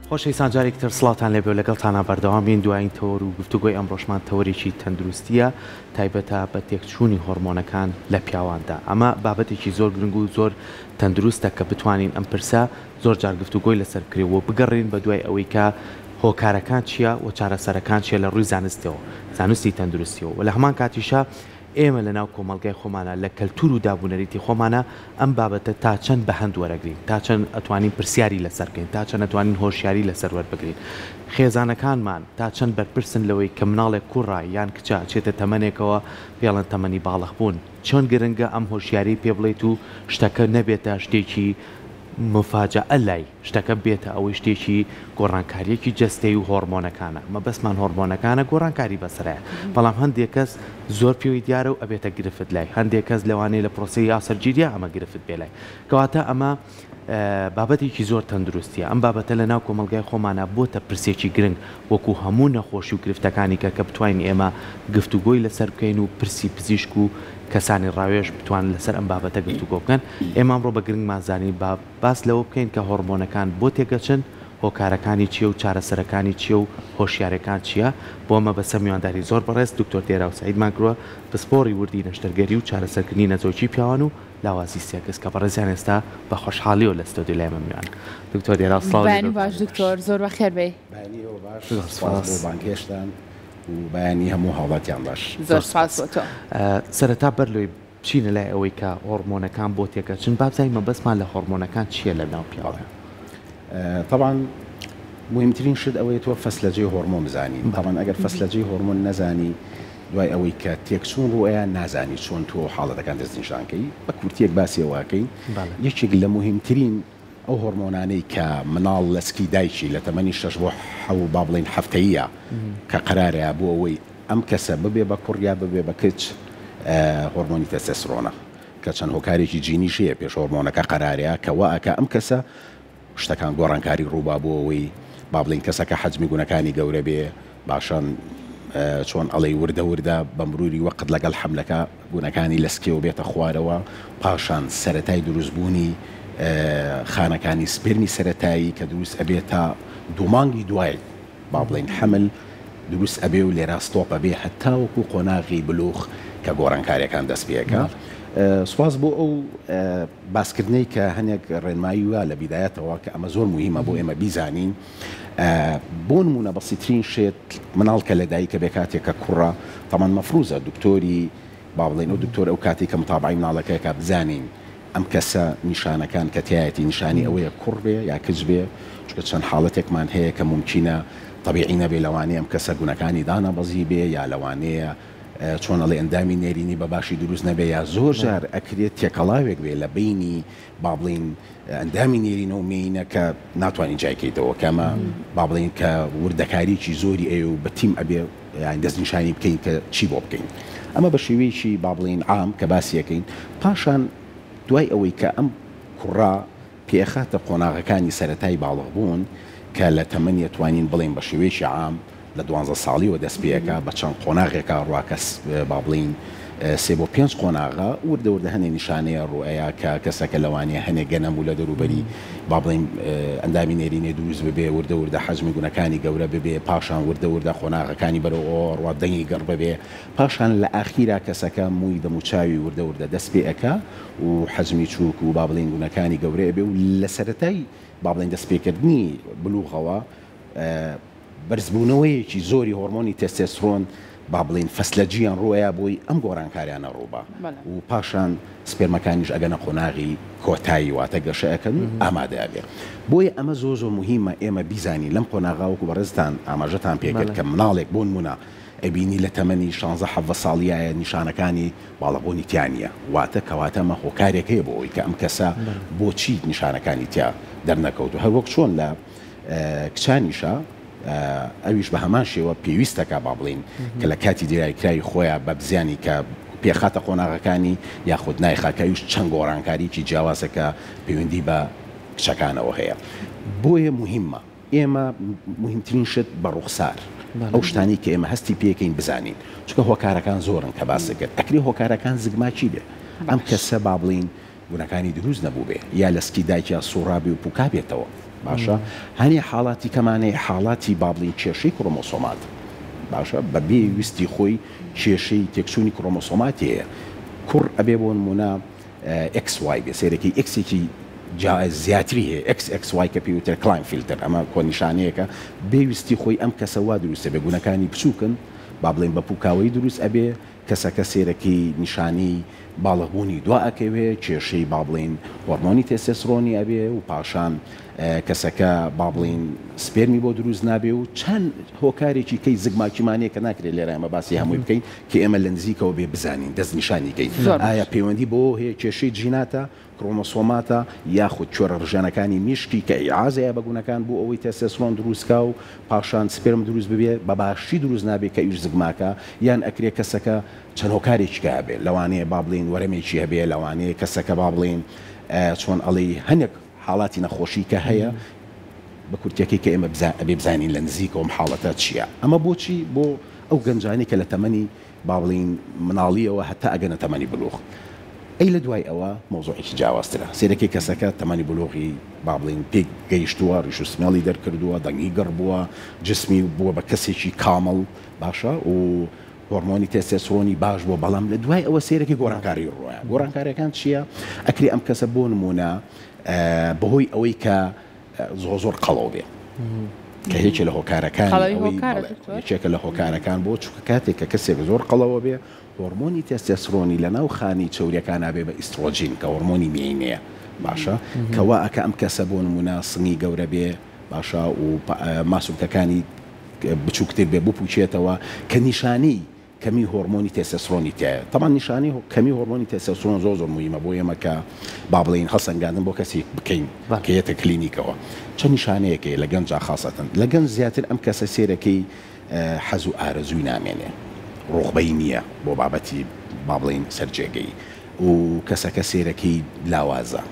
خۆشەویستان جارێکتر سڵاتان لێبێ و لەگەڵتانە بەردەوامین دوایین تەوەر و گفتوگۆی ئەمڕۆژمان تەوەرێکی تەندروستیە تایبەتە بە تێکچوونی هۆرمۆنەکان لە پیاواندا. ئەمە بابەتێکی زۆر گرنگ و زۆر تەندروستە کە بتوانین ئەم پرسە زۆر جار گفتوگۆی لەسەر بکرێەوە بگەڕین بە دوای ئەوەی کە هۆکارەکان چییە و چارەسەرەکان چیە لە ڕووی زانستەوە زانستی تەندروستیەوە و لە هەمان کاتیشە ئێمە لە ناو کۆمەلگای خۆمانە لە کەلتور و دابوونەریتی خۆمانە ئەم بابەتە تا چەند بەهەند وەرەگرین تا چەند ئەتوانین پرسیاری لەسەرکەین تا چەند ئەتوانین هۆشیاری لەسەر وەربگرین خێزانەکانمان تا چەند بەرپرسن لەوەی کە مناڵێک کوڕە یان کچە چێتە تەمەنێکەوە پێڵەن تەمەنی باڵغ بوون چۆن گرنگە ئەم هۆشیاری پێ بڵێیت و شتەکە نەبێتە شتێکی مفاجئە لای شتەکە بێتە ئەوەی شتێکی گۆڕانکاریەکی جەستەی و هۆرمۆنەکانە مە بەسمان هۆرمۆنەکانە گۆڕانکاری بەسەرایە بەڵام هەندێک کەس زۆر پێوی دیارە و ئەبێتە گرفت لای هەندێک کەس لەوانەیە لە پرۆسی یاسەرگیریە ئەمە گرفت بێ لای کەواتە ئەمە بابەتێکی زۆر تەندروستیە ئەم بابەتە لە ناو کۆمەلگای خۆمانە بۆتە پرسێکی گرنگ وەکو هەموو نەخۆشی و گرفتەکانی کە بتوانین ئێمە گفتوگۆی لەسەر بکەین و پرسی پزیشک و کەسانی ڕاوێژ بتوان لەسەر ئەم بابەتە گفتوگۆ بکەن ئێمە ئەمڕۆ بە گرنگمان زانین باس لەوە بکەین کە هۆرمۆنەکان بۆ تێگەچن هۆکارەکانی چیە و چارەسەرەکانی چیە و هۆشیارەکان چییە بۆ ئەمە بەسە میوانداری زۆر بەڕێز دکتۆر دێراو سعیدمان کردووە پسپۆڕی وردی نەشتەرگەری و چارەسەرکردنی نەزۆکی پیاوان و لاوازی سیاکەس کە بەڕێزیان ئێستا بە خۆشحاڵیەوە لە ستۆدیۆ لای ئێمە میوان دکتۆر دێراو سڵاو باش دکتۆر زۆر بەخێر بێ بانکێشتان و بەیانی هەموو هاوڵاتیان باش زۆر سپاس بۆ تۆ سەرەتا بەرلۆی بچینە لای ئەوەی کە هۆرمۆنەکان بۆ تێگەچن بابزای مەبەستمان لە هۆرمۆنەکان چییە لە ناو پیاوە طبعا مهمترین شت ئەوەیە تۆ فەسلەجەی هۆرمۆن بزانین طبعا ئەگەر فەسلەجەی هۆرمۆن نەزانی دوای ئەوەی کە تێکچوون ڕوئیان نازانی چۆن تۆ حاڵەتەکان دەستنیشانکەی بە کورتێک باسی ئەوواکەین یەکێک لە مهمترین ئەو هۆرمۆنانەی کە مناڵ لەسکی دایکی لە تەمەنی 6 بۆ 7 با بڵین هەفتەیە کە قەرارەیە بۆ ئەوەی ئەم کەسە ببێ بە کوڕیا ببێ بە کچ هۆرمۆنی تەستۆستێرۆنە کە چەند هۆکارێکی جینیش هەیە پێش هۆرمۆنەکە قەرارەیە کە وەکە ئەم کەسە شتەکان گۆڕانکاری ڕووبا بۆ ئەوەی با بڵین کەسەکە حەجمی گونەکانی گەورە بێ باشان چۆن ئەڵێ وردە وردە بە مروری وەقت لەگەڵ حملەکە گونەکانی لەسکێەوە بێتە خوارەوە پاشان سەرەتای دروستبوونی خانەکانی سپێرمی سەرەتایی کە دروست ئەبێت تا دوومانگی دوای با بڵین حمل دروست ئەبێ و لێرا ستۆپ ئەبێ هەتا وەکو قۆناغی بلوغ کە گۆڕانکاریەکان دەست پێەکە سواز بۆ ئەو باسکردنەی کە هەنێک ڕێنمایی وە لە بیدایەتەوە کە ئەمە زۆر مهمە بۆ ئێمە بیزانین بۆ نمونە بەسیترین شێت مناڵ کە لە دایکە بێ کاتێکە کوڕە تەمان مەفروزە دکتۆری با بڵێن و دکتۆر ئەو کاتی کە متابعی مناڵەکەیەکە بزانین ئەم کەسە نیشانەکان کە تایەتی نیشانی ئەوەیە کوڕ بێ یا کچ بێ چونکە چەند حاڵەتێکمان هەیە کە ممکنە طبیعی نەبێ لەوانەیە ئەم کەسە گونەکانی دانا بەزی بێ یا لەوانەیە چۆن ئەڵێ ئەندامی نێرینی بە باشی دروست نەبێ یا زۆر جار ئەکرێت تێکەڵاوێک بێ لە بینی با بڵین ئەندامی نێرینە و مینە کە ناتوانین جایکەیتەوە کەمە با بڵین کە وردەکاریی زۆری ئەوێ و بە تیم ئەبێ دەستنیشانی بکەین کە چی بۆ بکەین ئەمە بە شێوەیەکی با بڵین عام کە باسیەکەین پاشان دوای ئەوەی کە ئەم کوڕا پێخاتە قۆناغەکانی سەرەتای باڵغ بوون کە لە تەمەنی توانین بڵین بە شێوەیەکی عام لە 12 ساڵیەوە دەست پێەکە بە چەند قۆناغێکە ڕواکەس با بڵین 3 بۆ 5 قۆناغا وردەوردە هەنێ نیشانەیە ڕوئەیە کە کەسەکە لەوانەیە هەنێک گەنەمبوو لە دەروبەری با بڵین ئەندامی نێرینێ دروست ببێ وردەوردە حەجمی گونەکانی گەورە ببێ پاشان وردەوردە قۆناغەکانی بەرەوە ڕوادەنگی گەڕ ببێ پاشان لە ئاخیرا کەسەکە مووی دەموچاوی وردەوردە دەست پێەکە و حەجمی چووک و با بڵین گونەکانی گەورە بێ و لە سەرەتای با بڵین دەستپێکردنی بلوغەوە بەرزبوونەوەیەکی زۆری هۆرمۆنی تێستۆستێرۆن با بڵین فەسلەجیان ڕوئەیە بۆی ئەم گۆڕانکاریانە ڕووبا و پاشان سپێرمەکانیش ئەگەنە قۆناغی کۆتایی واتە گەشەکەن ئامادە بێ بۆیە ئەمە زۆر زۆر مهمە ئێمە بیزانی لەم قۆناغاوەکو بەڕێزتان ئاماژەتان پێکرد کە مناڵێک بۆ نمونە ئەبینی لە تەمەنی 16 ساڵیایە نیشانەکانی باڵغبوونی تیانە واتە کەواتەمە هۆکارێک هەیە بۆ ئەوەی کە ئەم کەسە بۆچی نیشانەکانی تیا دەرنەکەوت و هەروەک چۆن لە کچانیشە ئەویش بە هەمان شێوە پێویستەکە با بڵین کە لە کاتی دیرایکرای خۆیان بە بزیانی کە پێخاتە قۆناغەکانی یاخود نایخاکەویش چەند گۆڕانکاریی جیاوازەکە پەیوەندی بە کچەکانەوە هەیە بۆیە مهمە ئێمە مهمترین شت بە ڕوخسار ئەو شتانی کە ئێمە هەستی پێکەین بزانین چونکە هۆکارەکان زۆرن کە باس کرد ئەکری هۆکارەکان زگماچی بێ ئەم کەسە با بڵین گونەکانی دروست نەبوو بێ یا لەسکی دایکیا سوڕابی و پوکا بێتەوە باشە هەنی حاڵاتی کەمانەیە حاڵاتی با بڵین کێشەی کڕۆمۆسۆمات باشە بەبێ ویستی خۆی کێشەی تێکچوونی کڕۆمۆسۆماتی هەیە کوڕ ئەبێ بۆ نمونە XY بێ سێرەکەی ئەکسێکی زیاتری هەیە XXY کە پێوتر کلاین فیلتر ئەمە کۆنیشانەیەکە بێویستی خۆی ئەم کەسە وا دروستە بێ گونەکانی بچووکن با بڵێن بە پوکاوەی دروست ئەبێ کەسەکە سێرەکەی نیشانی باڵغبوونی دوا ئەکەوێ کێشەی با بڵێن هۆرمۆنی تێستۆستێرۆنی ئەبێ و پاشان کەسەکە با بڵێن سپێرمی بۆ دروست نابێ و چەند هۆکارێکی کەی زگماکیمانەیە کە ناکرێت لێرە ئەمە باسی هەمووی بکەین کە ئێمە لە نزیکەوە بێ بزانین دەست نیشانی کەین ئایا پەیوەندی بۆ هەیە کێشەی جیناتە کڕۆمۆسۆماتە یاخود چۆرە ڕژانەکانی میشکی کە ئیعازەیە بە گونەکان بۆ ئەوەی تێستۆستێرۆن دروستکا و پاشان سپێرم دروست ببێ بە باشی دروست نابێت کە ئیش زگماکە یان ئەکرێ کەسەکە چەند هۆکارێکی هەبێ لەوانەیە با بڵێن وەرەمێکی هەبێ لەوانەیە کەسەکە با بڵێن چۆن ئەڵێ هەنێک حاڵاتی نەخۆشی کە هەیە بە کورتێکی کە ئێمە ئەبێ بزانین لە نزیکەوەم حاڵەتە چییە ئەمە بۆچی بۆ ئەو گەنجانی کە لە تەمەنی با بڵێن مناڵیەوە هەتا ئەگەنە تەمەنی بلوغ ئەی لە دوای ئەوە مۆزوعێکی جیاوازترە سێرەکەی کەسەکە تەمەنی بلوغی با بڵێن پێک گەیشتووە ڕیش و سمێڵی دەرکردووە دەنگی گەڕ بووە جسمی بووە بە کەسێکی کامەڵ باشە و هۆرمۆنی تێستۆستێرۆنی باش بۆ بەڵام لە دوای ئەوە سێرەکی گۆڕانکاری ڕۆیە گۆڕانکاریەکان چییە ئەکری ئەم کەسە بۆ نمونە بەهۆی ئەوەی کە زۆر قەڵەو بێ کە هیچ لە هۆکارەکان یەکێکە لە هۆکارەکان بۆ چونکە کاتێک کە کەسێک زۆر قەڵەوە بێ هۆرمۆنی تێستۆستێرۆنی لە ناو خانی چەوریەکان نابێ بە ئیسترۆجین کە هۆرمۆنی مێینەیە باشە کەوا ئەکە ئەم کەسە بۆ نمونە سنگی گەورە بێ باشە و ماسوولکەکانی بچووکتر بێ بپوچێتەوە کە نیشانەی کەمی هۆرمۆنی تێستۆستێرۆنی تایە تەمان نیشانەی کەمی هۆرمۆنی تێستۆستێرۆن زۆر مهمە بۆ ئێمە کە با بڵێن هەڵسەنگاندن بۆ کەسێک بکەین کە یەتە کلینیکەوە چەند نیشانەیەکەیە لە گەنجا خاصەتەن لە گەنج زیاتر ئەم کەسە سێرەکەی حەز و ئارەزووی نامێنێ ڕوغبەی نییە بۆ بابەتی با بڵێن سەرجێگەی و کەسەکە سێرەکەی لاوازە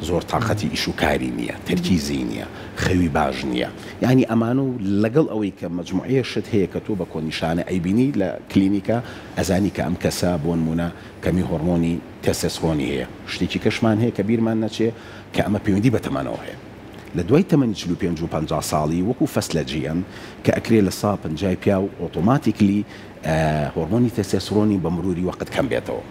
زۆر تااقەتی ئیش و کاری نییە تەرکیزی نییە خەوی باش نییە یعنی ئەمان و لەگەڵ ئەوەی کە مجموعەیە شت هەیە کە تۆ بە کۆنیشانە ئەیبینی لە کلینیکە ئەزانی کە ئەم کەسە بۆ نمونە کەمی هۆرمۆنی تێستۆستێرۆنی هەیە شتێکی کەشمان هەیە کە بیرمان نەچێ کە ئەمە پەیوەندی بە تەمەنەوە هەیە لە دوای تەمەنی 45 و 50 ساڵی وەکو فەسلە جیەن کە ئەکرێ لە سا 50 پیا و ئۆتۆماتیکلی هۆرمۆنی تێستۆستێرۆنی بە مروری وەقت کەم بێتەوە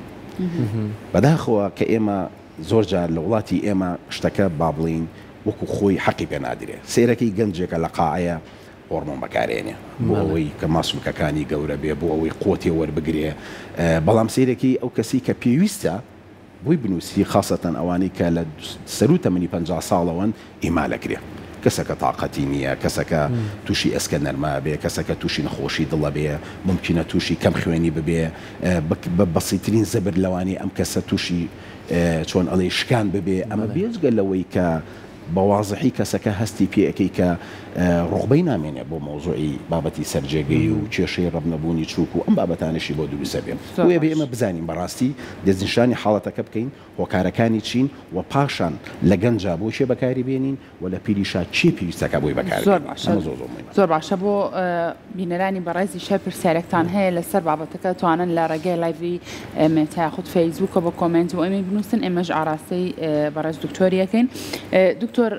بەداخەوە کە ئێمە زۆر جار لە وڵاتی ئێمە شتەکە با بڵین وەکو خۆی حەقی پێ نادرێ سێرەکەی گەنجێکە لە قاعەیە هۆرمۆن بەکارێنێ بۆ ئەوەی کە ماسوولکەکانی گەورە بێ بۆ ئەوەی قوتی وەربگرێ بەڵام سێرەکی ئەو کەسی کە پێویستە بۆی بنووسی خاصەتەن ئەوانەی کە لە سەر و تەمەنی 50 ساڵەوەن ئیمالەکرێ کەسەکە تااقەتی نییە کەسەکە تووشی ئەسکە نەرما بێ کەسەکە تووشی نەخۆشی دڵە بێ ممکنە تووشی کەم خوێنی ببێ بە بەسیترین زەبر لەوانی ئەم کەسە تووشی چۆن ئەڵێ شکان ببێ ئەمە بێجگە لەوەی کە بەوازحی کەسەکە هەستی پێەکەی کە ڕوغبەی نامێنێ بۆ مۆزوعی بابەتی سەرجێگەی و کێشەی ڕەبنەبوونی چووک و ئەم بابەتانشی بۆ دروستە بێن بۆیە بێ ئێمە بزانین بەڕاستی دەستنیشانی حاڵەتەکە بکەین هۆکارەکانی چین و پاشان لە گەنجا بۆ چێ بەکاری بێنین و لە پیریشا چی پێویستەکە بۆی بەکار زۆر باشە بۆ بینەرانی بەڕێزی شەر پرسیارێکتان هەیە لەسەر بابەتەکە توانن لە ڕێگەی لایڤی مێتا یاخود فەیسبووکە بۆ کۆمنت و ئەمە بنووسن ئێمەش ئاراستەی بەڕێز دکتۆریەکەین دکتۆر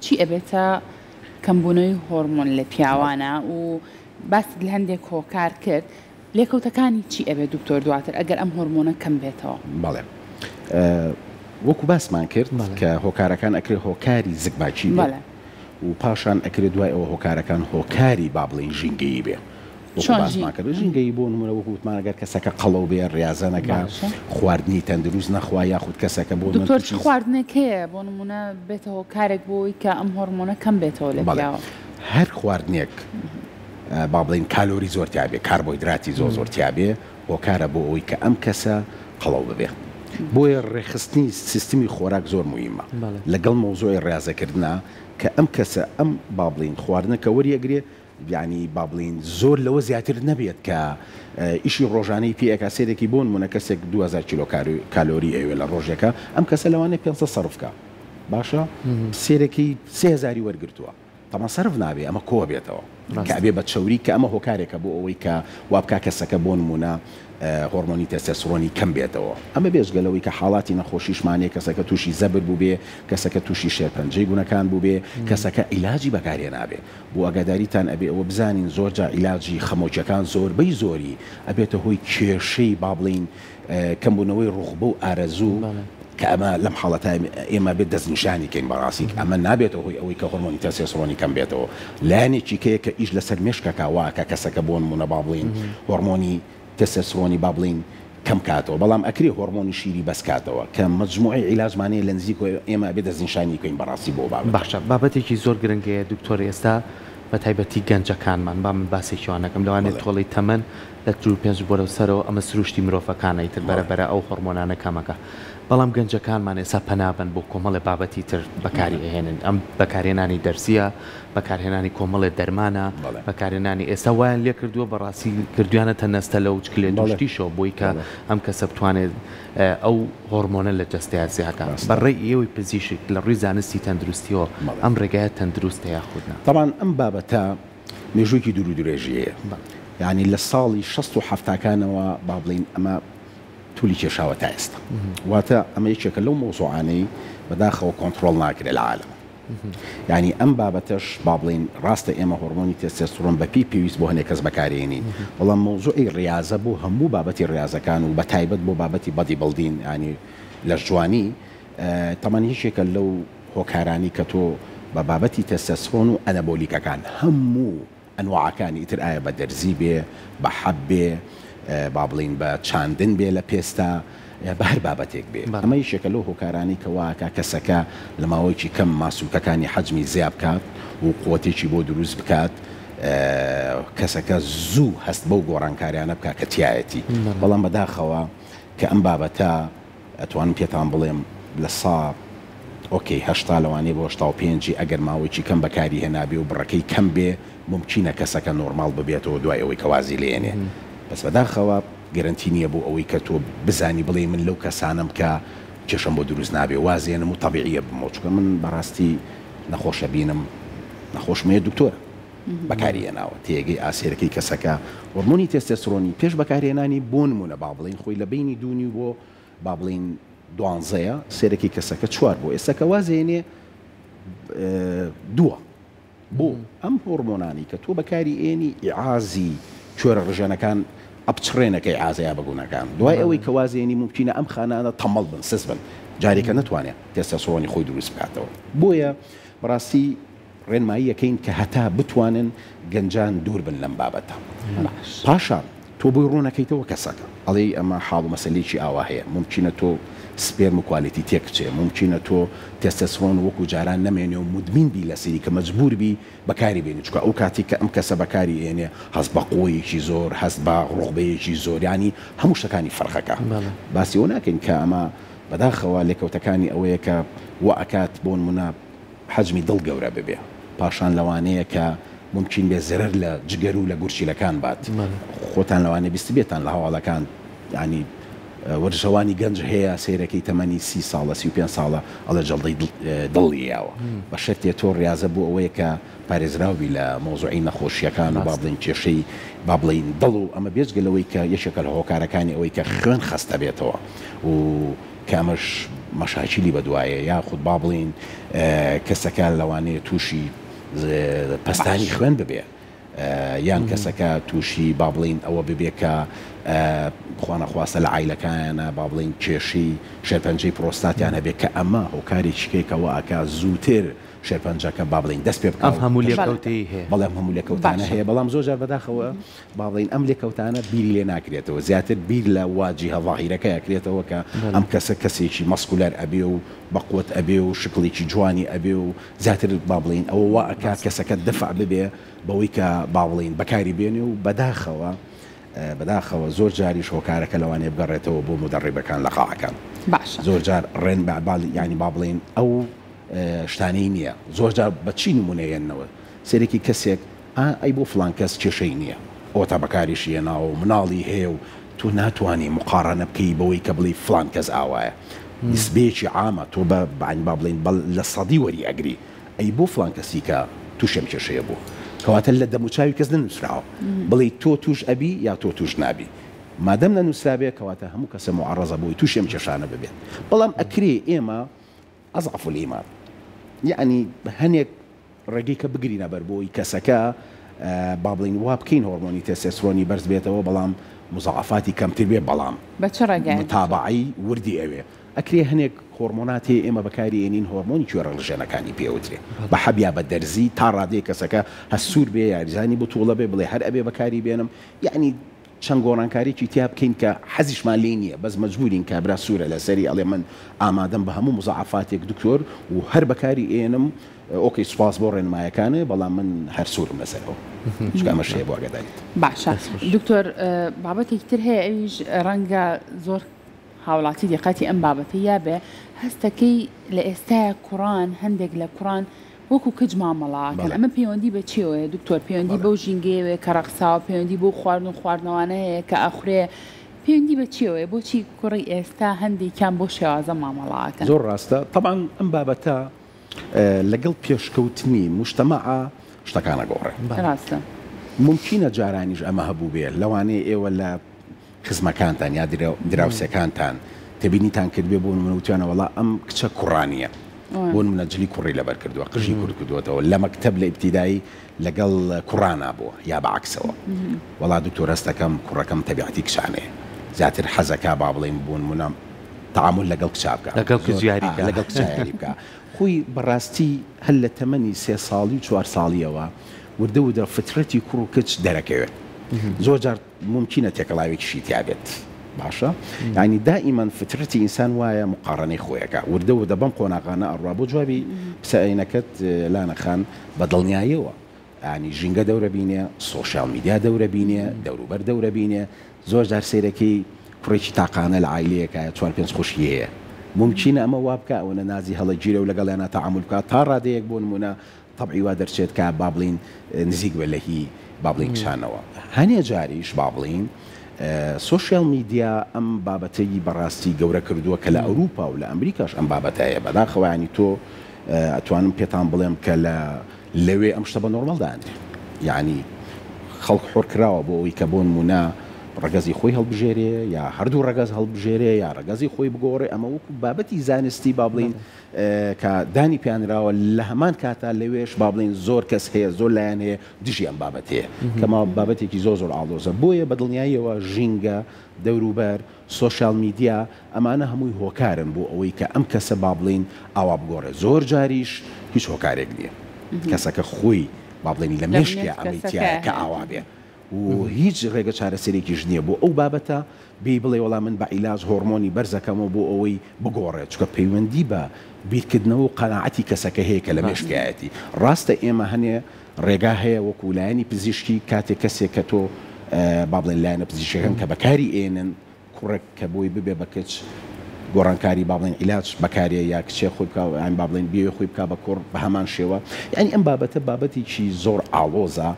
چی ئەبێتە کەمبوونەوەی هۆرمۆن لە پیاوانە و باست لە هەندێک هۆکار کرد لێکەوتەکانی چی ئەبێت دکتۆر دواتر ئەگەر ئەم هۆرمۆنە کەم بێتەوە بەڵێ وەکو باسمان کرد کە هۆکارەکان ئەکرێ هۆکاری زگماکی بێ و پاشان ئەکرێت دوای ئەوە هۆکارەکان هۆکاری با بڵێن ژینگەیی بێ ژینگەی بۆ نمونە وەکووتمانەگەر کەسەکە قەڵەو بێ ڕاضەنەکە خواردنی تەندروست نەخوا یاخود کەسەکە بۆ دکتۆر خواردنێک هەیە بۆ نمونە بێتەوە کارێک بۆی کە ئەم هۆرمۆنە کەم بێتەوە لە پیاوە هەر خواردنێک با بڵێن کالۆری زۆرتیابێ کاربۆیدراتی زۆرتیابێ هۆکارە بۆ ئەوەی کە ئەم کەسە قەڵەو ببێ بۆیە ڕێخستنی سیستمی خۆراک زۆر مهمە لەگەڵ مۆزوعی ڕاضەکردنا کە ئەم کەسە ئەم با بڵێن خواردنەکە وەریەگرێ یعنی با بڵین زۆر لەوە زیاتر نەبێت کە ئیشی ڕۆژانەی پێەکە سێرێکی بۆ نمونە کەسێک 2000 کیلۆ کالۆری ئەوێ لە ڕۆژێکە ئەم کەسە لەوانێ 500 سەرفکە باشە سێرەکەی 3000 وەرگرتووە طبعا صرف نابێ ئەمە کۆ بێتەوە کە ئەبێ بە چەوری کە ئەمە هۆکارێکە بۆ ئەوەی کە وابکا کەسەکە بۆ نمونە هۆرمۆنی تێستۆستێرۆنی کەم بێتەوە ئەمە بێژگەلەوەی کە حاڵاتی نەخۆشیشمانەیە کەسەکە تووشی زەبر بوو بێ کەسەکە تووشی شێرپەنجەی گونەکان بوو بێ کەسەکە ئیلاجی بەکارێ نابێ بۆ ئەگاداریتان ئەبێ ئەوە بزانین زۆرجا ئیلاجی خەمۆکیەکان زۆربەی زۆری ئەبێتە هۆی کێشەی با بڵین کەمبوونەوەی ڕوخبە و ئارەزوو کە ئەمە لەم حاڵەتە ئێمە بێت دەستنیشانی کەین بەڕاستی ئەمە نابێتەوە هۆی ئەوەی کە هۆرمۆنی تێستۆستێرۆنی کەم بێتەوە لایەنێکی کەیە کە ئیش لەسەر مێشکەکە واکە کەسەکە بۆ نمونە با بڵین هۆرمۆنی تێستۆستێرۆنی با بڵین کەم کاتەوە بەڵام ئەکرێ هۆرمۆنی شیری بەس کاتەوە کە مجموعی عیلاجمانەیە لە نزیک ئێمە بێت دەستنیشانی کەین بەڕاستی بۆ باشە بابەتێکی زۆر گرنگەیە دکتۆر ئێستا بە تایبەتی گەنجەکانمان با من باسێکیوانەکەم لەوانێت تۆڵی تەمەن لە 5 بۆرە سەرەوە ئەمە سروشتی مرۆڤەکانە تر بەرەبەرە ئەو هۆرمۆنانە کەمەکە بەڵام گەنجەکانمان ئێستا پەنابن بۆ کۆمەڵی بابەتی تر بەکاری ئەهێنن ئەم بەکارهێنانی دەرسیە بەکارهێنانی کۆمەڵێ دەرمانە بەکارهێنانی ئێستا وایان لێ کردووە بەڕاستی کردویانەتە نەستە لە وچکلێ دوشتیشەوە بۆی کە ئەم کەسە بتوانێت ئەو هۆرمۆنە لە جەستەیە زیاکان بەڕێی ئێوەی پزیشک لە ڕووی زانستی تەندروستیەوە ئەم ڕێگایە تەندروستە یاخودنا طبعا ئەم بابەتە مێژوویکی دوور و درێژیەیە یعنی لە ساڵی 1970کانەوە با بڵین ئەمە تولی کێشاوە تا ئێستا واتە ئەمە یەکێکە لەو مۆزوعانەی بەداخەوە کۆنتڕۆڵ ناکرێت لە عالم یعنی ئەم بابەتەش با بڵین ڕاستە ئێمە هۆرمۆنی تێستۆستێرۆن بەپی پێویست بۆ هەنێک کەس بەکارێنی بەڵام مۆزوعی ڕاضە بۆ هەموو بابەتی ڕاضەکان و بە تایبەت بۆ بابەتی بەدی بڵدین ینی لە جوانی تەمان هیچێکە لەو هۆکارانی کە تۆ بە بابەتی تێستۆستێرۆن و ئەنەبۆلیکەکان هەموو ئەنواعەکانی تر ئایا بە دەرزی بێ بە حەب بێ با بڵین بە چاندن بێ لە پێستا بە هەر بابەتێک بێ ئەمە یەکێکە لەو هۆکارانی کە واکە کەسەکە لە ماوەیەکی کەم ماسوولکەکانی حەجمی زیاد بکات و قوتێکی بۆ دروست بکات کەسەکە زوو هەست بەو گۆڕانکاریانە بکات کە تایەتی بەڵام بەداخەوە کە ئەم بابەتە ئەتوانم پێتان بڵێم لە سا ئۆکەی هەشتا لەوانەیە بۆ 85 ئەگەر ماوەیەکی کەم بەکاری هێنابێ و بڕەکەی کەم بێ ممکنە کەسەکە نۆرمال ببێتەوە دوای ئەوەی کەوازی لێنێ بەس بەداخەوە گەرنتی نییە بۆ ئەوەی کە تۆ بزانی بڵێ من لەو کەسانم کە کێشم بۆ دروست نابێ وازێنم و تەبیعیە بمۆچکە من بەڕاستی نەخۆشە بینم نەخۆشمەیە دکتۆرە بەکارهێناوە تێگەی ئاسێرەکەی کەسەکە هۆرمۆنی تێستۆستێرۆنی پێش بەکارهێنانی بۆ نمونە با بڵین خۆی لە بینی دوونی بۆ با بڵین 12 سێرەکی کەسەکە 4 بۆ ئێستاکە وازێنێ 2 بۆ ئەم هۆرمۆنانی کە تۆ بەکاری ئێنی ئیعازی کوێرە ڕژەنەکان ئەبچڕێنەکەی ئازەیە بەگوونەکان دوای ئەوەی کەوازێنی ممکنە ئەم خانانە تەمەڵ بن سس بن جارێکە نتوانێت تێستۆستێرۆنی خۆی دروست بکاتەوە بۆیە بەڕاستی ڕێنماییەکەین کە هەتا بتوانن گەنجان دوور بن لەم بابەتە پاشان تۆ بۆی ڕوونەکەیتەوە کەسەکە ئەڵێ ئەمە حاڵ و مەسەلێکی ئاوا هەیە ممکنە تۆ سپێرم و کوالیتی تێکچێ ممکنە تۆ تێستۆستێرۆن وەکو جاران نەمێنێ و مدمین بی لەسەری کە مەجبور بی بەکاری بێنی چکە ئەو کاتی کە ئەم کەسە بەکاری ئێنێ هەست بە قۆیەکی زۆر هەست بە ڕوغبەیەکی زۆریانی هەموو شتەکانی فەرخەکە باسی ئەوە ناکەین کە ئەمە بەداخەوە لێکەوتەکانی ئەوەیە کە وە ئەکات بۆ نمونە حەجمی دڵ گەورە ببێ پاشان لەوانەیە کە ممکن بێ زەرەر لە جگەر و لە گورچیلەکان بات خۆتان لەوانێ بیست بێتان لە هەواڵەکان ینی وەرزەوانی گەنج هەیە سیرەکەی تەمەنی 30 ساڵە 35 ساڵە ئەڵە جەڵدەی دڵیاوە بە شەرتێ تۆ ڕاضە بوو ئەوەیە کە پارێزراوی لە مۆزوعی نەخۆشیەکان و با بڵین کێشەی با بڵین دڵ و ئەمە بێجگەلەوەی کە یەکێکە لە هۆکارەکانی ئەوەی کە خوێن خەستە بێتەوە و کامەش مەشاکیلی بەدوایە یاخود با بڵین کەسەکە لەوانەیە تووشی پەستانی خوێن ببێ یان کەسەکە تووشی با بڵین ئەوە ببێ کە خوانەخواستە لە عیلەکانە با بڵین کێشی شێرپەنجەی پرۆستاتیان هەبێت کە ئەمە هۆکاری چکێکەوە ئاکا زووتر شێرپەنجەکە با بڵین دەست پێ بکات هەموو لێکەوتەی هەیە بەڵام هەموو لێکەوتانە هەیە بەڵام زۆرجار بەداخەوە با بڵین ئەم لێکەوتانە بیری لێ ناکرێتەوە زیاتر بیر لە واجیهە ظاهیرەکە یەکرێتەوە کە ئەم کەسە کەسێکی مەسکولەر ئەبێ و بەقوت ئەبێ و شکڵێکی جوانی ئەبێ و زیاتر با بڵین ئەوە وا ئەکات کەسەکە دفع ببێ بەوەی کە با بڵین بەکاری بێنێ و بەداخەوە زۆر جاریش هۆکارەکە لەوانێ بگەڕێتەوە بۆ مدەڕیبەکان لە قاعەکان زۆر جار ڕێن ینی با بڵین ئەو شتانەی نییە زۆر جار بە چی نمونەیەنەوە سێرەکی کەسێک ئەی بۆ فلان کەس کێشەی نییە ئەوە تا بەکاریشی هێناوە و مناڵی هەیە و تو ناتوانانی مقارنە بکەی بەوەی کە بڵی فلان کەس ئاوایە نسبەیەکی عامە تۆ بە با بڵین لە سەدی وەری ئەگری ئەی بۆ فلان کەسی کە تووشێم کێشەیە بوو کەواتە لە دەموچاوی کەس ننووسراوە بڵێ تۆ توش ئەبی یا تۆ توش نابی مادەم نەنووسرابێ کەواتە هەموو کەسە معڕەزە بووی تووشێم کێشانە ببێت بەڵام ئەکرێ ئێمە ئەضعف الإيمان یعنی هەنێک ڕێگەی کە بگرینە بەر بۆی کەسەکە با بڵین وا بکەین هۆرمۆنی تێستۆستێرۆنی بەرز بێتەوە بەڵام مزعفاتی کەمتر بێ بەڵام بە چ ڕێگەیەک متابعی وردی ئەوێ ئەکرێ هەنێک هۆرمۆناتی ئێمە بەکاری ئێنین هۆرمۆنی کوێرە ڕژێنەکانی پێوترێ بە حەبیا بە دەرزی تا ڕادەیە کەسەکە هەسوور بێ یاریزانی بۆ تووڵە بێ بڵێ هەر ئەبێ بەکاری بێنم یعنی چەند گۆڕانکاریی تیا بکەین کە حەزیشمان لێ نییە بەس مەجبورین کابرا سوورە لەسەری ئەڵێ من ئامادەم بە هەموو مزعفاتێک دکتۆر و هەر بەکاری ئێنم ئۆکەی سوپاس بۆ ڕێنمایەکانێ بەڵام من هەر سوورم لەسەرەوە چکمە شەیە بۆ ئەگەدانیت باشە دکتۆر بابەتێک تر هەیە ئەویش ڕەنگە زۆر هاوڵاتی دقەتی ئەم بابەتە یا بێ هەستەکەی لە ئێستای کوڕان هەندێک لە کوڕان وەکو کەج مامەڵاکەن ئەمە پەیوەندی بە چیەوەیە دکتۆر پەیوەندی بەو ژینگەیەوێ کە ڕەقساوە پەیوەندی بۆ خواردن و خواردنەوانە هەیە کە ئەخورێ پەیوەندی بە چیەوەیە بۆچی کوڕی ئێستا هەندێکیان بۆ شێوازە مامەڵاکەن زۆر ڕاستە طبعا ئەم بابەتە لەگەڵ پێشکەوتنی مجتەمەعە شتەکانە گۆڕێ ڕاستە ممکنە جارانیش ئەمە هەبوو بێ لەوانەیە ئێوە لە خزمەکانتان یا دراوسەکانتان تبینیتان کرد بێ بۆ منوتیانە وڵا ئەم کچە کوڕانیە بۆ منە جلی کوڕی لەبەر کردووە قژی کورد کردوێتەوە لە مەکتەب لە ئیبتیدایی لەگەڵ کوڕانا بووە یا بەعکسەوە وڵا دکتۆر هەستەکەم کوڕەکەم تەبیعەتی کچانەیە زیاتر حەزەکە با بڵێن بوون منە تعامل لەگەڵ کچا بکە لەگەڵ کچیاری بکە خۆی بەڕاستی هەل لە تەمەنی 3 ساڵی 4 ساڵیەوە وردە فترەتی کوڕ و کچ دەرەکەوێت زۆر جار ممکنە تێکەڵاوێکیشی تیابێت باشە یعنی دائیمەن فترەتی ئینسان وایە مقارنەی خۆیەکە وردە بەم قۆناغانە ئەڕوا بۆ جوابی پسەعینەکەت لانەخان بە دڵنیاییەوە ینی ژینگە دەورە بینێ سۆشیال میدیا دەورە بینێ دەوروبەر دەورە بینێ زۆر جار سیرەکەی کوڕێکی تاقانە لە عیلەیەکە 4-5 خوشی هەیە ممکنە ئەمە وا بکە ئەوە نازی هەڵەگیرە و لەگەڵیانە تەعامل بکات تا ڕادەیەک بۆ نمونە طبعی وا دەرچێت کە با بڵین نزیک بە لە هی با بڵین کشانەوە هەنێ جاریش با بڵین سوشیال میدیا ئەم بابەتەی بەڕاستی گەورە کردووە کە لە ئەوروپا و لە ئەمریکاش ئەم بابەتایە بەداخەوانی تۆ ئەتوانم پێتان بڵێم کە لەوێ ئەم شتە بە نۆرمەڵدانێ یعنی خەڵک حۆر کراوە بۆ ئەوی کە بۆ نمونە ڕگەزی خۆی هەڵبژێرێ یا هەردوو ڕگەز هەڵبژێرێ یا ڕگەزی خۆی بگۆڕێ ئەمە وەکو بابەتی زانستی با بڵین کە دانی پیانراوە لە هەمان کاتا لەوێش با بڵین زۆر کەس هەیە زۆر لایەن هەیە دژی ئەم بابەت هەیە کەما بابەتێکی زۆر ئاڵۆزە بۆیە بە دڵنیاییەوە ژینگە دەوروبەر سوشیال میدیا ئەمانە هەمووی هۆکارن بۆ ئەوەی کە ئەم کەسە با بڵین ئاوا بگۆڕێ زۆر جاریش هیچ هۆکارێک نییە کەسەکە خۆی با بڵێنی لە مێشکە ئەمەیتیایە کە ئاوا بێ و هیچ ڕێگە چارەسەرێکیش نییە بۆ ئەو بابەتە بێ بڵێ وەڵام من بە عیلاج هۆرمۆنی بەرزەکەمەوە بۆ ئەوەی بگۆڕێت چکە پەیوەندی بە بیرکردنەوە و قەناعەتی کەسەکە هەیە کە لە مێشکایەتی ڕاستە ئێمە هەنێ ڕێگا هەیە وەکو لایەنی پزیشکی کاتێک کەسێک کە تۆ با بڵێن لایەنە پزیشکەکەن کە بەکاری ئێنن کوڕێک کە بۆی ببێ بە کچ گۆڕانکاری با بڵێن عیلاج بەکارێ یا کچێ خۆی بکە ئەم با بڵێن بێوێ خۆی بکە بە کوڕ بە هەمان شێوە یعنی ئەم بابەتە بابەتێکی زۆر ئاڵۆزە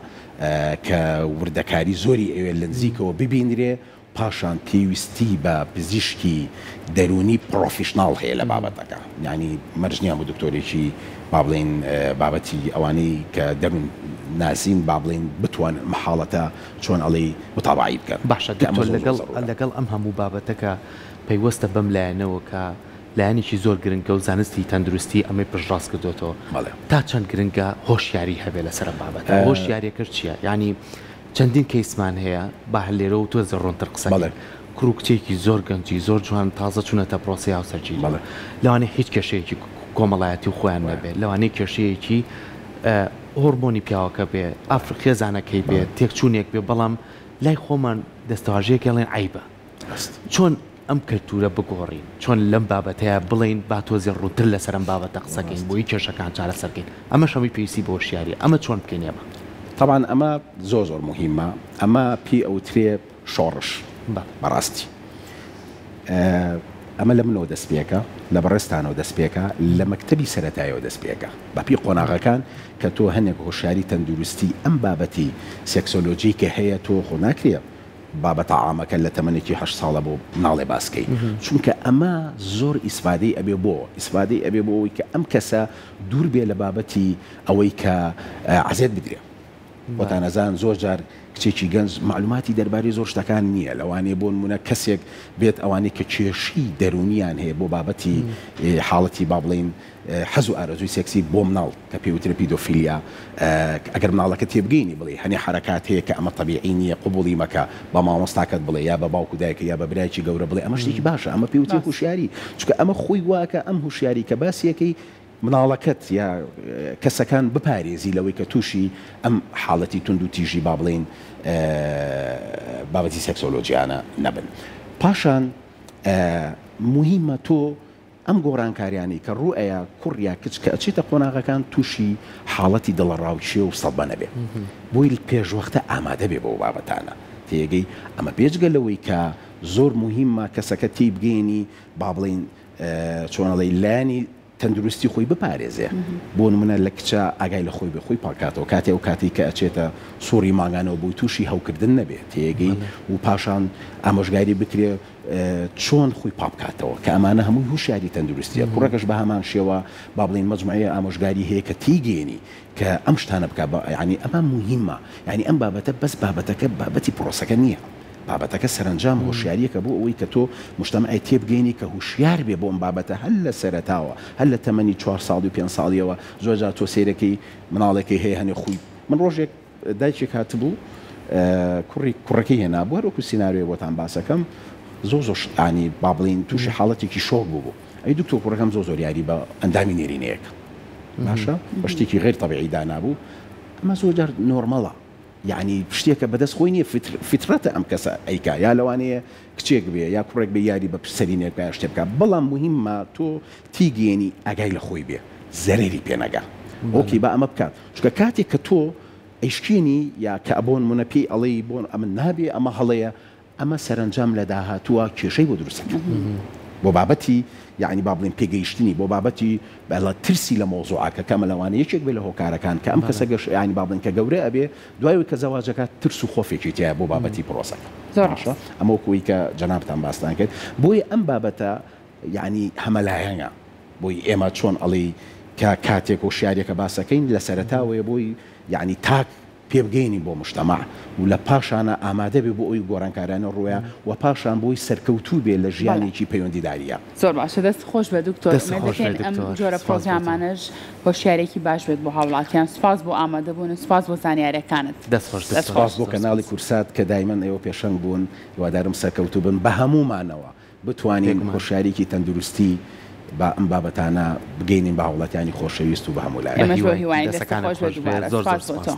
کە وردەکاری زۆری ئەوێ لە نزیکەوە ببینرێ پاشان پێویستی بە پزیشکی دەرونی پرۆفیشناڵ هەیە لە بابەتەکە یعنی مەرجنیان بۆ دکتۆرێکی با بڵێن بابەتی ئەوانەی کە دەرون ناسین با بڵێن بتوان محاڵەتە چۆن ئەڵێ متابعی بکەن باشە لەگەڵ ئەم هەموو بابەتەکە پەیوەستە بەم لایەنەوە کە لایەنێکی زۆر گرنگە و زانستی تەندروستی ئەمەی پشتڕاست کردوێتەوە تا چەند گرنگە هۆشیاری هەبێ لەسەر بابەت هۆشیاریەکە چییە ینی چەندین کەیسمان هەیە با هەلێرە و تۆ زەڕۆنتر قسە کوڕ و کچێکی زۆر گەنجی زۆر جوان تازە چوونەتە پرۆسی هاوسەرگیری لەوانەیە هیچ کێشەیەکی کۆمەڵایەتی و خۆیان نەبێ لەوانەیە کێشەیەکی هۆرمۆنی پیاوەکە بێ خێزانەکەی بێ تێکچوونێک بێ بەڵام لای خۆمان دەستەواژەیەکی ئەڵێن عیبە چۆن ئەم کەلتورە بگۆڕین چۆن لەم بابەتەیە بڵین با تۆزی ڕووتر لەسەر ئەم بابەتە قسەکەین بۆی کێشەکان چارەسەرکەین ئەمە شەمی پێویستی بۆ هۆشیاری ئەمە چۆن بکەین ئێمە طبعا ئەمە زۆر مهمە ئەمە پێی ئەوترێ شۆڕش بەڕاستی ئەمە لە منەوە دەستپێکە لە بەڕێستانەوە دەستپێکە لە مەکتەبی سەرەتایەوە دەستپێکە بەپی قۆناغەکان کە تۆ هەنێک هۆشیاری تەندروستی ئەم بابەتی سێکسۆلۆجی کە هەیە تۆ خۆ ناکرێ بابەتە عامەکە لە تەمەنێکی 8 ساڵە بۆ ناڵێ باسکەی چونکە ئەمە زۆر ئیسفادەی ئەبێ بۆ ئیسفادەی ئەبێ بۆ ئەوەی کە ئەم کەسە دوور بێ لە بابەتی ئەوەی کە عزیێت بدرێ بۆتان نەزان زۆر جار کچێکی گەنج معلوماتی دەربارەی زۆر شتەکان نییە لەوانەیە بۆ نمونە کەسێک بێت ئەوانەی کە کێشی دەرونیان هەیە بۆ بابەتی حاڵەتی با بڵین حەز و ئارەزووی سێکسی بۆ مناڵ کە پێوترە پیدۆفیلیا ئەگەر مناڵەکە تێبگەینی بڵێ هەنێ حرکات هەیە کە ئەمە طبیعی نییە قبوڵی مەکە بە مامۆستاکەت بڵێ یا بە باوکو دایکە یا بە برایکی گەورە بڵێ ئەمە شتێکی باشە ئەمە پێوتری هوشیاری چونکە ئەمە خۆی واکە ئەم هوشیاری کە باسیەکەی مناڵەکەت یا کەسەکان بپارێزی لەوەی کە تووشی ئەم حاڵەتی تونند و تیژی با بڵێن بابەتی سێکسۆلۆجیانە نەبن پاشان مهمە تۆ ئەم گۆڕانکاریانی کە ڕوئەیە کوڕیا کچ کە ئەچێتە قۆناغەکان تووشی حاڵەتی دڵەڕاوچێ و سەڵبە نەبێ بۆی پێشوەختە ئامادە بێ بۆ بابەتانە تێگەی ئەمە پێچگە لەوەی کە زۆر مهمە کەسەکە تی بگەینی با بڵین چۆنەڵی لایانی تەندروستی خۆی بپارێزێ بۆ نمونە لە کچە ئاگای لە خۆی بێ خۆی پاکاتەوە کاتێ و کاتی کە ئەچێتە سووری ماگانەوە بۆی تووشی هەوکردن نەبێت تێگەی و پاشان ئامۆژگاری بکرێ چۆن خۆی پاپکاتەوە کە ئەمانە هەمووی هوشیاری تەندروستیە کوڕەکەش بە هەمان شێوە با بڵین مەجموعەیە ئامۆژگاری هەیە کە تیگەێنی کە ئەم شتانە بکە ینی ئەمە مهمە ینی ئەم بابەتە بەس بابەتەکە بابەتی پرۆسەکە نییە بابەتەکە سەرنجام هوشیاریەکە بۆ ئەوەی کە تۆ مجتەمەعی تێبگەینی کە هوشیار بێ بۆ ئەم بابەتە هەل لە سەرەتاوە هەل لە تەمەنی 4 ساڵ و 5 ساڵیەوە زۆر جار تۆ سیرەکەی مناڵێکی هەیە هەنێ خۆی من ڕۆژێک دایکێک هاتبوو کوڕەکەی هێنا بووە وەکو سیناریۆ بۆتان باسەکەم زۆر ینی با بڵین تووشی حاڵەتێکی شۆک بوو ئەی دوکتۆر کوڕەکەم زۆر یاری بە ئەندامی نێرینەیەک باشە بە شتێکی غێر تەبیعی دانابوو ئەمە زۆر جار نۆرمەڵە یعنی شتێکە بەدەست خۆی نییە فترەتە ئەم کەسە ئەیکا یا لەوانەیە کچێک بێ یا کوڕێک بێ یاری بە سەرینێک شتێ بکە بەڵام مهمە تۆ تیگەێنی ئەگای لە خۆی بێ زەرێری پێنەگا ئۆکی با ئەمە بکات چکە کاتێک کە تۆ ئەیشکێنی یا کە ئەبۆن منە پێی ئەڵەی بۆن ئەمە نابێ ئەمە هەڵەیە ئەمە سەرنجام لە داهاتووە کێشەی بۆ دروستەکە بۆ بابەتی یعنی با بڵین پێگەیشتنی بۆ بابەتی بەڵە ترسی لە مۆزوعاکە کەمە لەوانە یەکێک بێ لە هۆکارەکان کە ئەم کەسە گەش ینی با بڵین کە گەورە ئەبێ دوای کە زەواجەکە ترس و خۆفێکی تایە بۆ بابەتی پرۆسەکە ئەمە وەکوی کە جەنابتان باستان کرد بۆی ئەم بابەتە یعنی هەمەلایەنە بۆی ئێمە چۆن ئەڵی کە کاتێک و شیارێکە باسەکەین لە سەرەتاوەیە بۆی یعنی تاک پێبگەینی بۆ مجتەمع و لە پاشانە ئامادە بێ بۆ ئەوی گۆڕانکارانە ڕوویە و پاشان بۆی سەرکەوتوو بێ لە ژیانێکی پەیوەندیداریە زۆر باشە دەست خۆش بە دکتۆر ئەم جۆرە پرۆگرامانەش هۆشیارێکی باش بێت بۆ هاوڵاتیان سپاس بۆ ئامادەبوون سپاس بۆ زانیاریەکانت دەستخۆش بۆ کەناڵی کورسات کە دایمەن ئێوە پێشەنگ بوون هیوادارم سەرکەوتوو بن بە هەمومانەوە بتوانین هۆشیارێکی تەندروستی با ئەم بابەتانە بگەینین بە هاوڵاتیانی خۆشەویست و بە هەموو لایەن ئێمەش بۆ هیوای دەست خۆش بێت دووبارە سپاس بۆ تۆ.